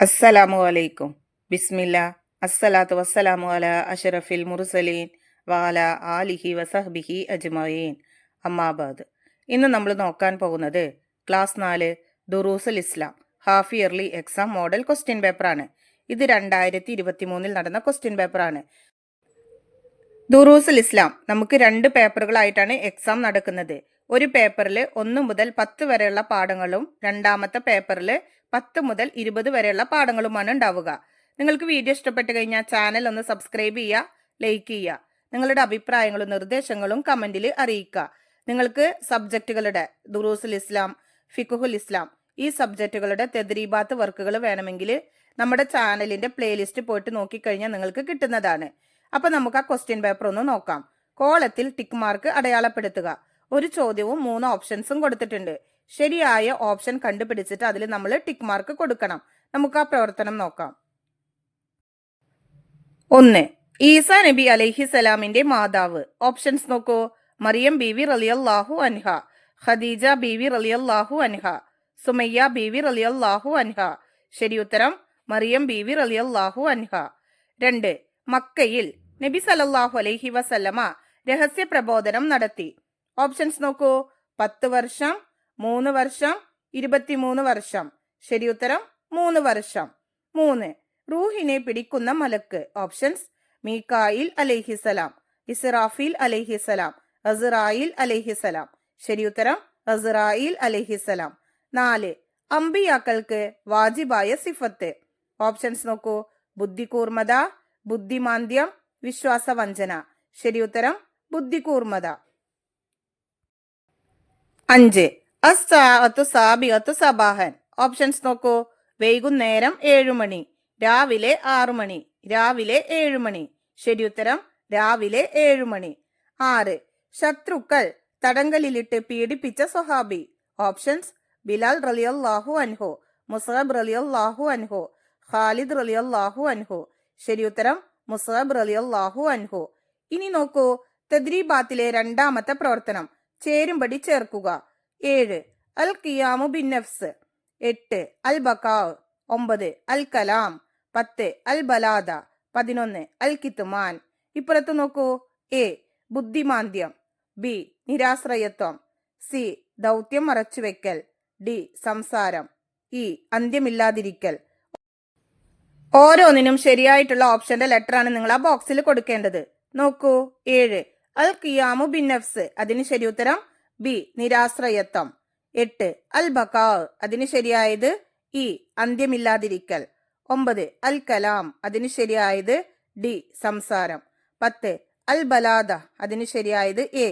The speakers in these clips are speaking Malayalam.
അസ്സലാമു അലൈക്കും. ബിസ്മില്ല. അസ്സലാത്തു വസ്സലാമു അല അഷറഫിൽ മുർസലീൻ വാല ആലിഹി വസഹ്ബിഹി അജ്മഈൻ. അമ്മാബാദ്. ഇന്ന് നമ്മൾ നോക്കാൻ പോകുന്നത് class 4 Duroosul Islam half yearly exam model question പേപ്പറാണ്. ഇത് 2023 നടന്ന ക്വസ്റ്റ്യൻ പേപ്പറാണ്. ദുറൂസുൽ ഇസ്ലാം നമുക്ക് 2 പേപ്പറുകളായിട്ടാണ് എക്സാം നടക്കുന്നത്. ഒരു പേപ്പറിൽ 1 മുതൽ 10 വരെയുള്ള പാഠങ്ങളും രണ്ടാമത്തെ പേപ്പറിൽ 10 മുതൽ 20 വരെയുള്ള പാഠങ്ങളുമാണ് ഉണ്ടാവുക. നിങ്ങൾക്ക് വീഡിയോ ഇഷ്ടപ്പെട്ട് കഴിഞ്ഞാൽ ചാനൽ ഒന്ന് സബ്സ്ക്രൈബ് ചെയ്യുക, ലൈക്ക് ചെയ്യുക. നിങ്ങളുടെ അഭിപ്രായങ്ങളും നിർദ്ദേശങ്ങളും കമന്റിൽ അറിയിക്കുക. നിങ്ങൾക്ക് സബ്ജക്റ്റുകളുടെ ദുറൂസുൽ ഇസ്ലാം, ഫിഖുൽ ഇസ്ലാം ഈ സബ്ജക്റ്റുകളുടെ തെദ്രീബാത്ത് വർക്കുകൾ വേണമെങ്കിൽ നമ്മുടെ ചാനലിന്റെ പ്ലേലിസ്റ്റ് പോയിട്ട് നോക്കിക്കഴിഞ്ഞാൽ നിങ്ങൾക്ക് കിട്ടുന്നതാണ്. അപ്പൊ നമുക്ക് ആ ക്വസ്റ്റ്യൻ പേപ്പർ ഒന്ന് നോക്കാം. കോളത്തിൽ ടിക്ക് മാർക്ക് അടയാളപ്പെടുത്തുക. ഒരു ചോദ്യവും 3 ഓപ്ഷൻസും കൊടുത്തിട്ടുണ്ട്. ശരിയായ ഓപ്ഷൻ കണ്ടുപിടിച്ചിട്ട് അതിൽ നമ്മൾ ടിക്ക് മാർക്ക് കൊടുക്കണം. നമുക്ക് ആ പ്രവർത്തനം നോക്കാം. 1. ഈസാ നബി അലൈഹിസലാമിന്റെ മാതാവ്. ഓപ്ഷൻസ് നോക്കൂ. മറിയം ബീവി റളിയല്ലാഹു അൻഹ, ഖദീജ ബീവി റളിയല്ലാഹു അൻഹ, സുമയ്യ ബീവി റളിയല്ലാഹു അൻഹ. ശരി ഉത്തരം മറിയം ബീവി റളിയല്ലാഹു അൻഹ. 2. മക്കയിൽ നബി സല്ലല്ലാഹു അലൈഹി വസല്ലമ രഹസ്യ പ്രബോധനം നടത്തി. ഓപ്ഷൻസ് നോക്കൂ. 10 വർഷം, 3 വർഷം, 23 വർഷം. ശരി ഉത്തരം 3 വർഷം. 3. റൂഹിനെ പിടിക്കുന്ന മലക്ക്. ഓപ്ഷൻസ് മീകായിൽ അലൈഹിസലാം, ഇസ്രാഫീൽ അലൈഹിസലാം, അസ്റായിൽ അലൈഹിസലാം. ശരി ഉത്തരം അസ്റായിൽ അലൈഹിസലാം. 4. അമ്പിയാക്കൾക്ക് വാജിബായ സിഫത്ത്. ഓപ്ഷൻസ് നോക്കൂ. ബുദ്ധികൂർമ്മത, ബുദ്ധിമാന്ദ്യം, വിശ്വാസവഞ്ചന. ശരി ഉത്തരം ബുദ്ധികൂർമ്മത. 5. അസ്സാഅത്തു സാബിഅത്തു സബാഹൻ. ഓപ്ഷൻസ് നോക്കൂ. വൈകുന്നേരം 7 മണി, രാവിലെ 6 മണി, രാവിലെ 7 മണി. ശരി ഉത്തരം രാവിലെ 7 മണി. 6. ശത്രുക്കൾ തടങ്കലിലിട്ട് പീഡിപ്പിച്ച സ്വഹാബി. ഓപ്ഷൻസ് ബിലാൽ റളിയല്ലാഹു അൻഹു, മുസ്അബ് റളിയല്ലാഹു അൻഹു, ഖാലിദ് റളിയല്ലാഹു അൻഹു. ശരി ഉത്തരം മുസ്അബ് റളിയല്ലാഹു അൻഹു. ഇനി നോക്കൂ. തദ്രീബാത്തിലെ രണ്ടാമത്തെ പ്രവർത്തനം ചേരുംപടി ചേർക്കുക. 7. അൽ ഖിയാമു ബിൻ നഫ്സ്. 8. അൽ ബഖാവ്. 9. അൽ കലാം. 10. അൽ ബലാദ. 11. അൽ കിത്മാൻ. ഇപ്പുറത്ത് നോക്കൂ. എ ബുദ്ധിമാന്ദ്യം, ബി നിരാശ്രയത്വം, സി ദൗത്യം മറച്ചുവെക്കൽ, ഡി സംസാരം, ഇ അന്ത്യമില്ലാതിരിക്കൽ. ഓരോന്നിനും ശരിയായിട്ടുള്ള ഓപ്ഷന്റെ ലെറ്റർ ആണ് നിങ്ങൾ ആ ബോക്സിൽ കൊടുക്കേണ്ടത്. നോക്കൂ. 7 അൽ ഖിയാമു ബിൻ നഫ്സ്. അതിന് ശരി ഉത്തരം ബി നിരാശ്രയത്വം. 8 അൽ ബഖാവ്. അതിന് ശരിയായത് ഇ അന്ത്യമില്ലാതിരിക്കൽ. 9 അൽ കലാം. അതിന് ശരിയായത് ഡി സംസാരം. 10 അൽ ബലാദ. അതിന് ശരിയായത് എ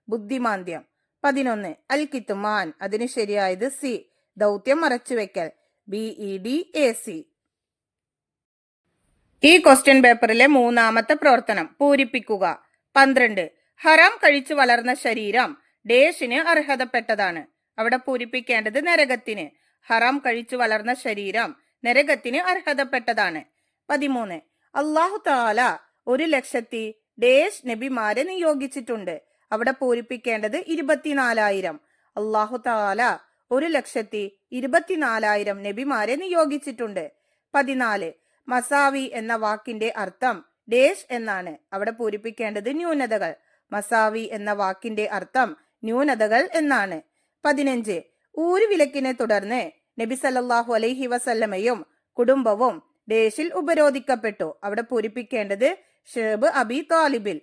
ബുദ്ധിമാന്ദ്യം. 11 അൽ കിത്മാൻ. അതിന് ശരിയായത് സി ദൗത്യം മറച്ചുവെക്കൽ, BEDAC. ഈ ക്വസ്റ്റ്യൻ പേപ്പറിലെ 3ാമത്തെ പ്രവർത്തനം പൂരിപ്പിക്കുക. 12. ഹറാം കഴിച്ചു വളർന്ന ശരീരം ഡേഷിന് അർഹതപ്പെട്ടതാണ്. അവിടെ പൂരിപ്പിക്കേണ്ടത് നരകത്തിന്. ഹറാം കഴിച്ചു വളർന്ന ശരീരം നരകത്തിന് അർഹതപ്പെട്ടതാണ്. 13. അല്ലാഹു തആല 1,00,000 ഡേഷ് നബിമാരെ നിയോഗിച്ചിട്ടുണ്ട്. അവിടെ പൂരിപ്പിക്കേണ്ടത് 24,000. അല്ലാഹു തആല 1,24,000 നബിമാരെ നിയോഗിച്ചിട്ടുണ്ട്. 14. മസാവി എന്ന വാക്കിന്റെ അർത്ഥം ഡേഷ് എന്നാണ്. അവിടെ പൂരിപ്പിക്കേണ്ടത് ന്യൂനതകൾ. മസാവി എന്ന വാക്കിന്റെ അർത്ഥം ന്യൂനതകൾ എന്നാണ്. 15. ഊരുവിലക്കിനെ തുടർന്ന് നബി സല്ലല്ലാഹു അലൈഹി വസല്ലമയും കുടുംബവും ഡേഷിൽ ഉപരോധിക്കപ്പെട്ടു. അവിടെ പൂരിപ്പിക്കേണ്ടത് ഷേബ് അബി താലിബിൽ.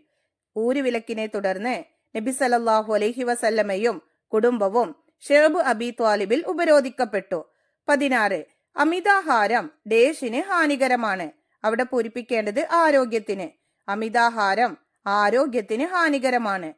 ഊരുവിലക്കിനെ തുടർന്ന് നബി സല്ലല്ലാഹു അലൈഹി വസല്ലമയും കുടുംബവും ഷേബ് അബി താലിബിൽ ഉപരോധിക്കപ്പെട്ടു. 16. അമിതാഹാരം ഡേഷിന് ഹാനികരമാണ്. അവിടെ പൂരിപ്പിക്കേണ്ടത് ആരോഗ്യത്തിന്. അമിതാഹാരം ആരോഗ്യത്തിന് ഹാനികരമാണ്.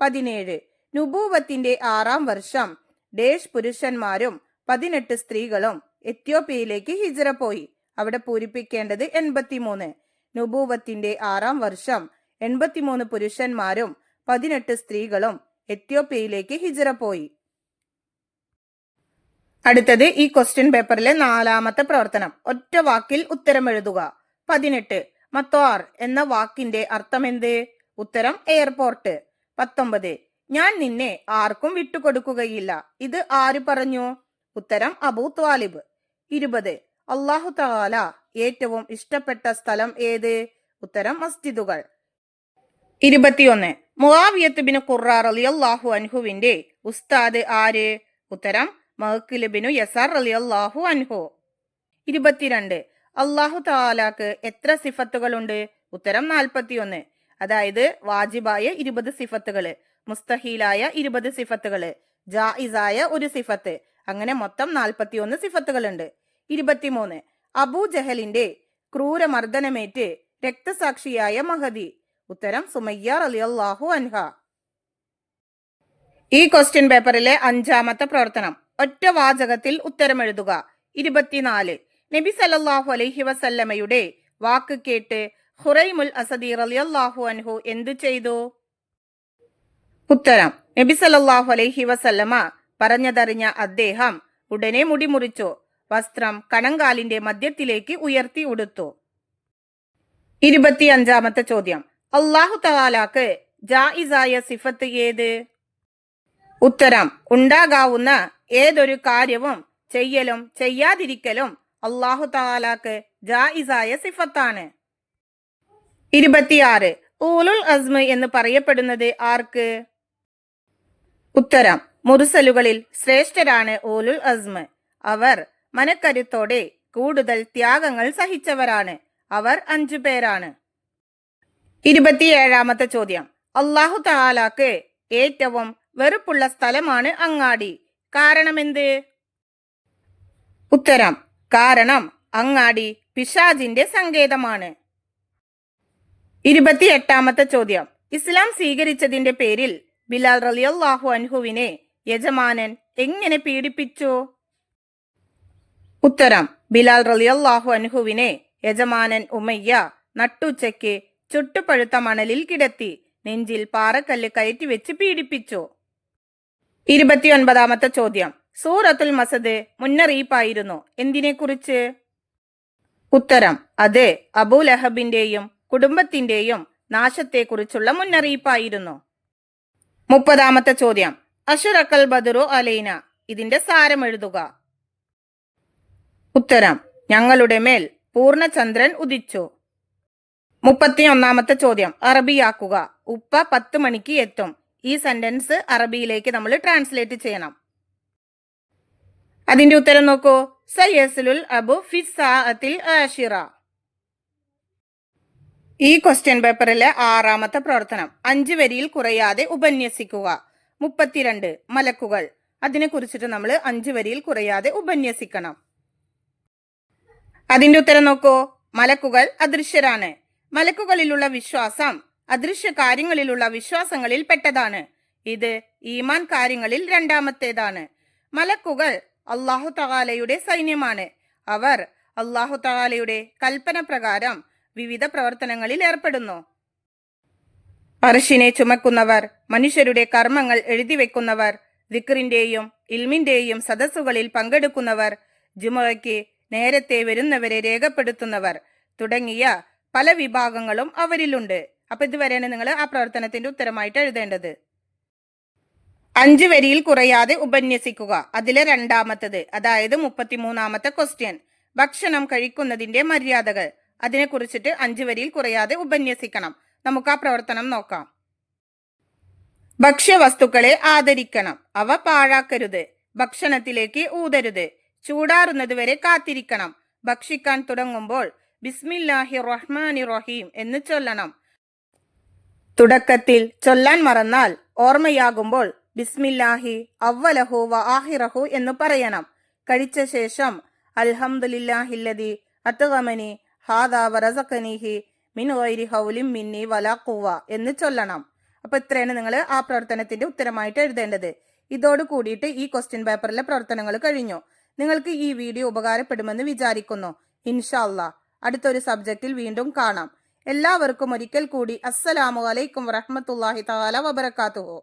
17. നുബൂവത്തിന്റെ 6ാം വർഷം ഡേഷ് പുരുഷന്മാരും 18 സ്ത്രീകളും എത്യോപ്യയിലേക്ക് ഹിജ്റ പോയി. അവിടെ പൂരിപ്പിക്കേണ്ടത് 83. നുബൂവത്തിന്റെ 6ാം വർഷം 83 പുരുഷന്മാരും 18 സ്ത്രീകളും എത്യോപ്യയിലേക്ക് ഹിജ്റ പോയി. അടുത്തത് ഈ ക്വസ്റ്റ്യൻ പേപ്പറിലെ 4ാമത്തെ പ്രവർത്തനം. ഒറ്റ വാക്കിൽ ഉത്തരം എഴുതുക. 18. മത്വാർ എന്ന വാക്കിന്റെ അർത്ഥം എന്ത്? ഉത്തരം എയർപോർട്ട്. 19. ഞാൻ നിന്നെ ആർക്കും വിട്ടുകൊടുക്കുകയില്ല. ഇത് ആര് പറഞ്ഞു? ഉത്തരം അബൂ ത്വാലിബ്. 20. അല്ലാഹു തആല ഏറ്റവും ഇഷ്ടപ്പെട്ട സ്ഥലം ഏത്? ഉത്തരം മസ്ജിദുകൾ. 21. മുആവിയത്ത് ബിൻ ഖുർറ റളിയല്ലാഹു അൻഹുവിന്റെ ഉസ്താദ് ആര്? ഉത്തരം മഅ്ഖിൽ ബിൻ യസാർ റളിയല്ലാഹു അൻഹു. 22. അല്ലാഹു തആലാക്ക് എത്ര സിഫത്തുകളുണ്ട്? ഉത്തരം 41. അതായത് വാജിബായ 20 സിഫത്തുകള്, മുസ്തഹീലായ 20 സിഫത്തുകള്, ജായിസായ ഒരു സിഫത്ത്, അങ്ങനെ മൊത്തം 41 സിഫത്തുകളുണ്ട്. 23. അബൂ ജഹലിന്റെ ക്രൂരമർദ്ദനമേറ്റ് രക്തസാക്ഷിയായ മഹദി. ഉത്തരം സുമയ്യ റളിയല്ലാഹു അൻഹ. ഈ ക്വസ്റ്റ്യൻ പേപ്പറിലെ 5ാമത്തെ പ്രവർത്തനം, ഒറ്റ വാചകത്തിൽ ഉത്തരമെഴുതുക. 24. നബി സല്ലല്ലാഹു അലൈഹി വസല്ലമയുടെ വാക്ക് കേട്ട് ഖുറൈമുൽ അസദി റളിയല്ലാഹു അൻഹു എന്തു ചെയ്തു? ഉത്തരം നബി സല്ലല്ലാഹു അലൈഹി വസല്ലമ പറഞ്ഞതറിഞ്ഞ അദ്ദേഹം ഉടനെ മുടി മുറിച്ചു, വസ്ത്രം കണങ്കാലിന്റെ മധ്യത്തിലേക്ക് ഉയർത്തി ഉടുത്തു. 25ാമത്തെ ചോദ്യം, അല്ലാഹു തആലാക്ക് ജായിസായ സിഫത്ത് ഏത്? ഉത്തരം ഉണ്ടാകാവുന്ന ഏതൊരു കാര്യവും ചെയ്യലും ചെയ്യാതിരിക്കലും അല്ലാഹു തആലാക്ക് ജായിസായ സിഫത്താണ്. 26. ഊലുൽ അസ്മ് എന്ന് പറയപ്പെടുന്നത് ആർക്ക്? ഉത്തരം മുർസലുകളിൽ ശ്രേഷ്ഠരാണ് ഊലുൽ അസ്മ്. അവർ മനക്കരുത്തോടെ കൂടുതൽ ത്യാഗങ്ങൾ സഹിച്ചവരാണ്. അവർ 5 പേരാണ്. 27ാമത്തെ ചോദ്യം, അല്ലാഹു തആലാക്ക് ഏറ്റവും വെറുപ്പുള്ള സ്ഥലമാണ് അങ്ങാടി. കാരണമെന്ത്? ഉത്തരം കാരണം അങ്ങാടി പിശാചിന്റെ സങ്കേതമാണ്. 28ാമത്തെ ചോദ്യം, ഇസ്ലാം സ്വീകരിച്ചതിന്റെ പേരിൽ ബിലാൽ റളിയല്ലാഹു അൻഹുവിനെ യജമാനൻ എങ്ങനെ പീഡിപ്പിച്ചു? ഉത്തരം ബിലാൽ റളിയല്ലാഹു അൻഹുവിനെ യജമാനൻ ഉമയ്യ നട്ടുച്ചയ്ക്ക് ചുട്ടുപഴുത്ത മണലിൽ കിടത്തി നെഞ്ചിൽ പാറക്കല്ല് കയറ്റിവെച്ച് പീഡിപ്പിച്ചു. 29ാമത്തെ ചോദ്യം, സൂറത്തുൽ മസദ് മുന്നറിയിപ്പായിരുന്നു എന്തിനെക്കുറിച്ച്? ഉത്തരം അത് അബൂലഹബിന്റെയും കുടുംബത്തിന്റെയും നാശത്തെക്കുറിച്ചുള്ള മുന്നറിയിപ്പായിരുന്നു. 30ാമത്തെ ചോദ്യം, അഷ്റഖൽ ബദ്റു അലൈന, ഇതിന്റെ സാരം എഴുതുക. ഉത്തരം ഞങ്ങളുടെ മേൽ പൂർണ്ണചന്ദ്രൻ ഉദിച്ചു. 31ാമത്തെ ചോദ്യം, അറബിയാക്കുക. ഉപ്പ 10 മണിക്ക് എത്തും. ഈ സെന്റൻസ് അറബിയിലേക്ക് നമ്മൾ ട്രാൻസ്ലേറ്റ് ചെയ്യണം. അതിന്റെ ഉത്തരം നോക്കൂ, സയസ്ലുൽ അബു ഫിസ്സാഅത്തിൽ ആഷിറ. ഈ ക്വസ്റ്റ്യൻ പേപ്പറിലെ 6ാമത്തെ പ്രവർത്തനം, 5 വരിയിൽ കുറയാതെ ഉപന്യസിക്കുക. 32. മലക്കുകൾ, അതിനെ കുറിച്ചിട്ട് നമ്മൾ 5 വരിയിൽ കുറയാതെ ഉപന്യസിക്കണം. അതിന്റെ ഉത്തരം നോക്കൂ, മലക്കുകൾ അദൃശ്യരാണ്. മലക്കുകളിലുള്ള വിശ്വാസം അദൃശ്യ കാര്യങ്ങളിലുള്ള വിശ്വാസങ്ങളിൽ പെട്ടതാണ്. ഇത് ഈമാൻ കാര്യങ്ങളിൽ 2ാമത്തേതാണ്. മലക്കുകൾ അല്ലാഹു തആലയുടെ സൈന്യമാണ്. അവർ അല്ലാഹു തആലയുടെ കൽപ്പന പ്രകാരം വിവിധ പ്രവർത്തനങ്ങളിൽ ഏർപ്പെടുന്നു. അർശിനെ ചുമക്കുന്നവർ, മനുഷ്യരുടെ കർമ്മങ്ങൾ എഴുതിവെക്കുന്നവർ, ദിക്റിന്റെയും ഇൽമിന്റെയും സദസ്സുകളിൽ പങ്കെടുക്കുന്നവർ, ജുമുഅയ്ക്ക് നേരത്തെ വരുന്നവരെ രേഖപ്പെടുത്തുന്നവർ തുടങ്ങിയ പല വിഭാഗങ്ങളും അവരിലുണ്ട്. അപ്പൊ ഇതുവരെയാണ് നിങ്ങൾ ആ പ്രവർത്തനത്തിന്റെ ഉത്തരമായിട്ട് എഴുതേണ്ടത്. 5 വരിയിൽ കുറയാതെ ഉപന്യസിക്കുക. അതിലെ 2ാമത്തത്, അതായത് 33ാമത്തെ ക്വസ്റ്റ്യൻ, ഭക്ഷണം കഴിക്കുന്നതിന്റെ മര്യാദകൾ, അതിനെ കുറിച്ചിട്ട് 5 വരിയിൽ കുറയാതെ ഉപന്യസിക്കണം. നമുക്ക് ആ പ്രവർത്തനം നോക്കാം. ഭക്ഷ്യവസ്തുക്കളെ ആദരിക്കണം, അവ പാഴാക്കരുത്. ഭക്ഷണത്തിലേക്ക് ഊതരുത്. ചൂടാറുന്നത് വരെ കാത്തിരിക്കണം. ഭക്ഷിക്കാൻ തുടങ്ങുമ്പോൾ ബിസ്മില്ലാഹിർ റഹ്മാനിർ റഹീം എന്ന് ചൊല്ലണം. തുടക്കത്തിൽ ചൊല്ലാൻ മറന്നാൽ ഓർമ്മയാകുമ്പോൾ ബിസ്മില്ലാഹി അവ്വലഹു വ ആഹിറഹു എന്ന് പറയണം. കഴിച്ച ശേഷം അൽഹംദുലില്ലാഹില്ലദി അത്ഗമനി ഹാദാ വറസഖനീഹി മിൻ ഗൈരി ഹൗലിൻ മിന്നി വലാ ഖുവ എന്ന് ചൊല്ലണം. അപ്പൊ ഇത്രയാണ് നിങ്ങൾ ആ പ്രവർത്തനത്തിന്റെ ഉത്തരമായിട്ട് എഴുതേണ്ടത്. ഇതോട് കൂടിയിട്ട് ഈ ക്വസ്റ്റ്യൻ പേപ്പറിലെ പ്രവർത്തനങ്ങൾ കഴിഞ്ഞു. നിങ്ങൾക്ക് ഈ വീഡിയോ ഉപകാരപ്പെടുമെന്ന് വിചാരിക്കുന്നു. ഇൻഷാ അല്ലാഹ് അടുത്തൊരു സബ്ജക്റ്റിൽ വീണ്ടും കാണാം. എല്ലാവർക്കും ഒരിക്കൽ കൂടി അസ്സലാമു അലൈക്കും വറഹ്മത്തുള്ളാഹി തആല വബറകാതുഹു.